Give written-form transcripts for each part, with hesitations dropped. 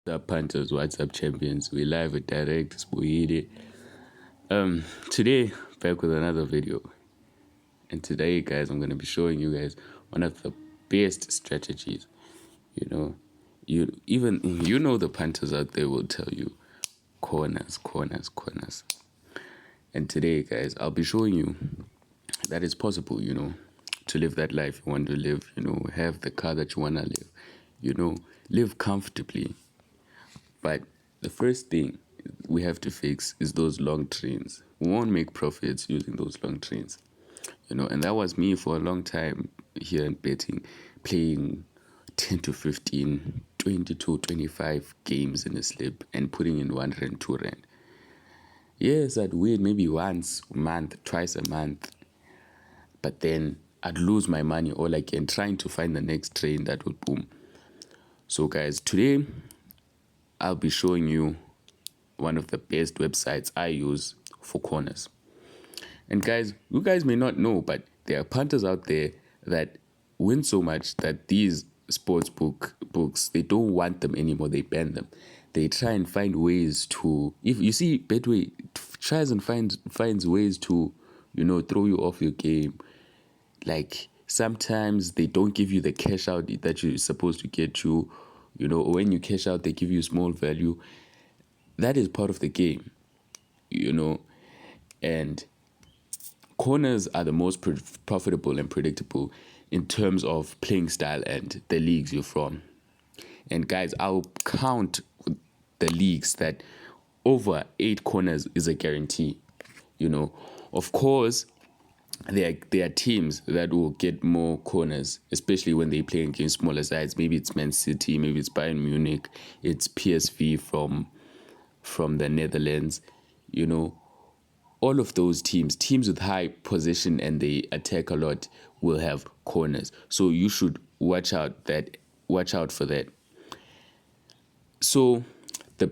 Up punters, what's up champions? We live with direct Spohidi. Today back with another video. And today guys I'm gonna be showing you guys one of the best strategies. The punters out there will tell you corners. And today guys I'll be showing you that it's possible, to live that life you want to live, have the car that you wanna live, live comfortably. But the first thing we have to fix is those long trains. We won't make profits using those long trains. And that was me for a long time here in betting, playing 10 to 15, 20 to 25 games in a slip and putting in 1 rand, 2 rand. Yes, I'd win maybe once a month, twice a month. But then I'd lose my money all again trying to find the next train that would boom. So guys, today I'll be showing you one of the best websites I use for corners. And guys, you guys may not know, but there are punters out there that win so much that these sports books, they don't want them anymore. They ban them. They try and find ways to, if you see Betway tries and finds ways to, throw you off your game. Like sometimes they don't give you the cash out that you're supposed to get to, or when you cash out, they give you small value. That is part of the game, and corners are the most profitable and predictable in terms of playing style and the leagues you're from. And guys, I'll count the leagues that over 8 corners is a guarantee. Of course, there are teams that will get more corners, especially when they play against smaller sides. Maybe it's Man City, maybe it's Bayern Munich, it's PSV from the Netherlands. All of those teams with high possession and they attack a lot will have corners. So you should watch out for that. So the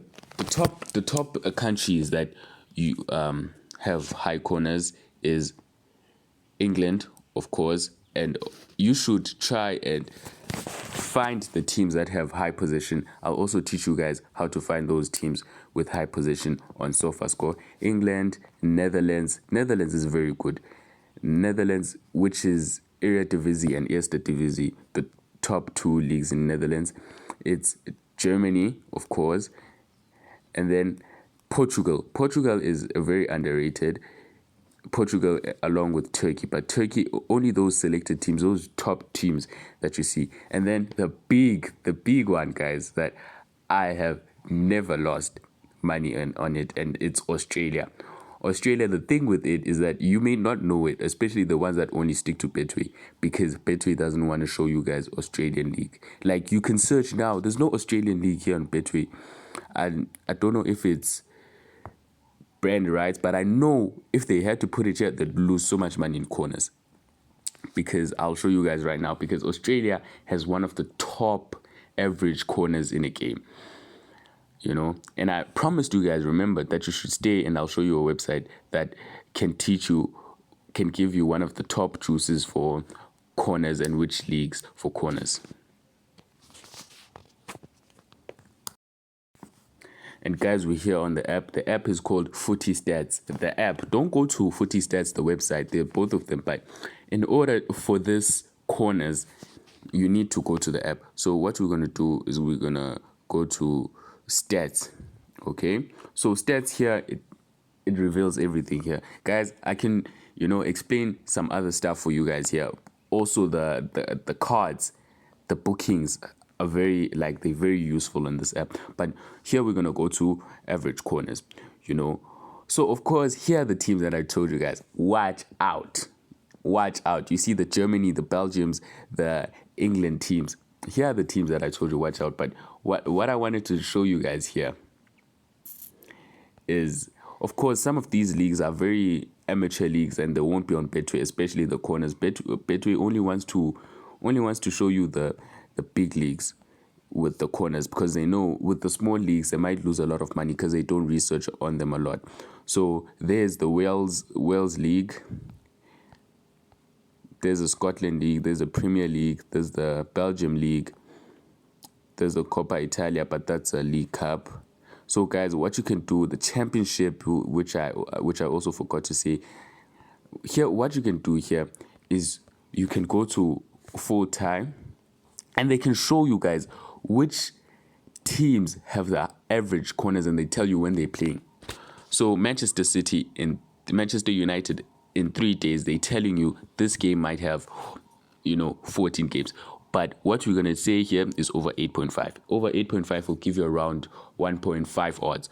top countries that you have high corners is England, of course, and you should try and find the teams that have high possession. I'll also teach you guys how to find those teams with high possession on SofaScore. England, Netherlands is very good. Netherlands, which is Eredivisie and Eerste Divisie, the top 2 leagues in Netherlands. It's Germany, of course, and then Portugal. Portugal is very underrated. Portugal along with Turkey, but Turkey, only those selected teams, those top teams that you see. And then the big one, guys, that I have never lost money on it, and it's Australia. Australia, the thing with it is that you may not know it, especially the ones that only stick to Betway, because Betway doesn't want to show you guys Australian League. Like, you can search now, there's no Australian League here on Betway. And I don't know if it's brand rights, but I know if they had to put it here, they'd lose so much money in corners. Because I'll show you guys right now, because Australia has one of the top average corners in a game. And I promised you guys, remember, that you should stay and I'll show you a website that can give you one of the top juices for corners and which leagues for corners. And guys, we're here on the app. The app is called FootyStats. The app, don't go to FootyStats, the website. They're both of them. But in order for this corners, you need to go to the app. So what we're going to do is we're going to go to stats. Okay. So stats here, it reveals everything here. Guys, I can, explain some other stuff for you guys here. Also, the cards, the bookings are they're very useful in this app. But here we're going to go to average corners, So, of course, here are the teams that I told you guys. Watch out. You see the Germany, the Belgiums, the England teams. Here are the teams that I told you watch out. But what I wanted to show you guys here is, of course, some of these leagues are very amateur leagues and they won't be on Betway, especially the corners. Betway only wants to show you the big leagues with the corners, because they know with the small leagues they might lose a lot of money because they don't research on them a lot. So there's the Wales League, there's a Scotland League, there's a Premier League, there's the Belgium League, There's the Coppa Italia, but that's a League Cup. So, guys, what you can do, the championship, which I also forgot to say here, what you can do here is you can go to full time, and they can show you guys which teams have the average corners, and they tell you when they're playing. So Manchester City and Manchester United in 3 days, they're telling you this game might have, 14 games. But what we're going to say here is over 8.5. Over 8.5 will give you around 1.5 odds.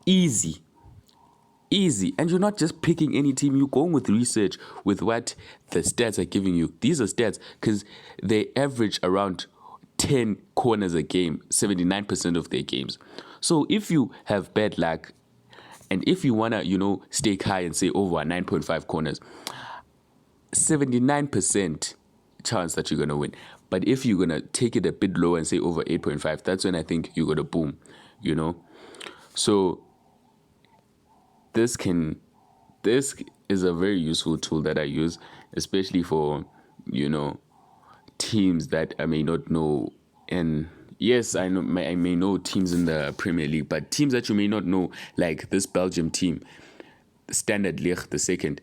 Easy. And you're not just picking any team. You're going with research, with what the stats are giving you. These are stats because they average around 10 corners a game, 79% of their games. So if you have bad luck, and if you want to, stake high and say over 9.5 corners, 79% chance that you're going to win. But if you're going to take it a bit lower and say over 8.5, that's when I think you're going to boom, So this is a very useful tool that I use, especially for, teams that I may not know. And yes, I may know teams in the Premier League, but teams that you may not know, like this Belgium team, Standard Liège the second,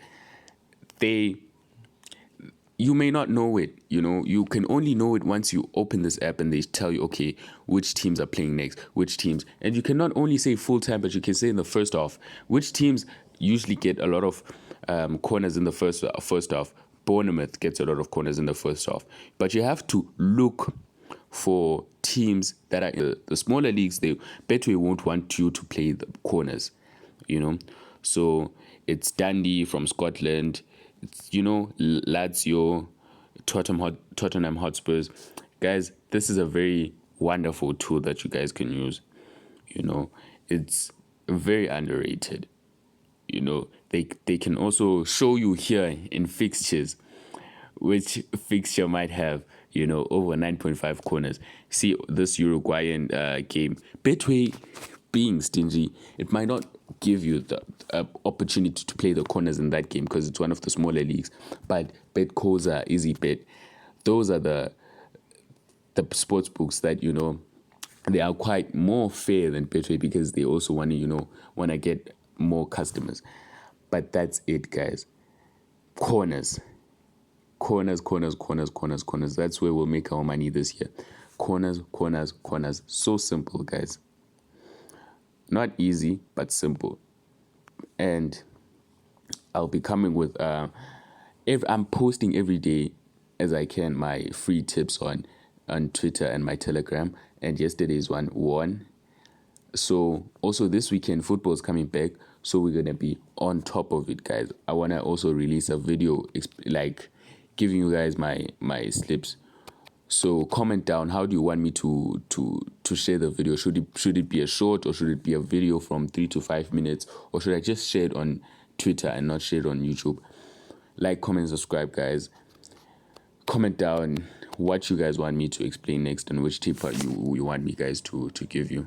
you may not know it. You can only know it once you open this app and they tell you, okay, which teams are playing next, which teams. And you can not only say full time, but you can say in the first half, which teams usually get a lot of corners in the first half. Bournemouth gets a lot of corners in the first half. But you have to look for teams that are in the smaller leagues. Betway won't want you to play the corners, So it's Dundee from Scotland. It's, Lazio, Tottenham Hotspurs. Guys, this is a very wonderful tool that you guys can use. It's very underrated. They can also show you here in fixtures which fixture might have, over 9.5 corners. See this Uruguayan game. Betway being stingy, it might not give you the opportunity to play the corners in that game because it's one of the smaller leagues. But BetCoza, EasyBet, those are the sports books that, they are quite more fair than Betway because they also want to get more customers. But that's it, guys. Corners. That's where we'll make our money this year. Corners. So simple, guys. Not easy, but simple. And I'll be coming with I'm posting every day as I can my free tips on Twitter and my Telegram. And yesterday's one won. So also this weekend football is coming back, so we're gonna be on top of it, guys. I wanna also release a video like giving you guys my slips. So comment down, how do you want me to share the video? Should it be a short, or should it be a video from 3 to 5 minutes, or should I just share it on Twitter and not share it on YouTube? Like, comment, subscribe, guys. Comment down what you guys want me to explain next and which tip you want me guys to give you.